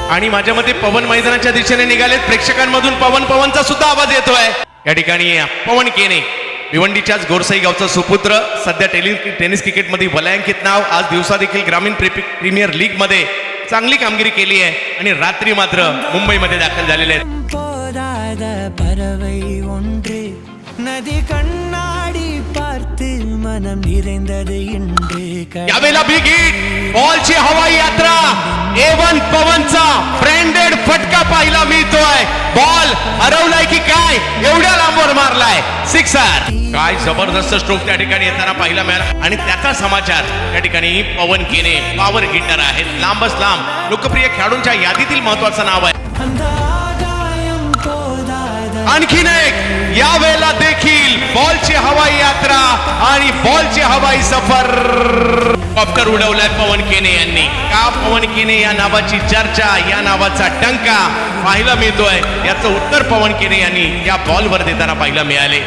आणि माझ्या मते पवन मैदानाच्या दिशेने निघालेत. प्रेक्षकांमधून पवनचा सुद्धा आवाज येतोय. या ठिकाणी पवन केने भिवंडीच्याच गोरसाई गावचा सुपुत्र, सध्या टेनिस क्रिकेटमध्ये वलयांकित नाव. आज दिवसा देखील ग्रामीण प्रीमियर लीग मध्ये चांगली कामगिरी केली आहे आणि रात्री मात्र मुंबईमध्ये दाखल झालेले आहेत. नदी कन्नाडी பார்த்து மனம் நிறைந்தது இன்று. यावेळेला बिग हिट, बॉलची हवाई यात्रा. A1 पवनचा ब्रँडेड फटका पाहायला मिळतोय. बॉल हरवलाय की काय, एवढ्या लांबवर मारलाय सिक्सर. काय जबरदस्त स्ट्रोक त्या ठिकाणी येताना पाहायला मिळाला आणि त्याचा समाचार त्या ठिकाणी पवन केने पॉवर हिटर आहेत. लांबच लांब लोकप्रिय खेळाडूंच्या यादीतील महत्वाचं नाव आहे. आणखीन एक, या वेळेला देखील बॉलची हवाई यात्रा आणि बॉलची हवाई सफर. कॉप्टर उडवलाय पवन केने यांनी. का पवन केने या नावाची चर्चा, या नावाचा डंका पाहायला मिळतोय, याचं उत्तर पवन केने यांनी या बॉलवर देताना पाहायला मिळाले.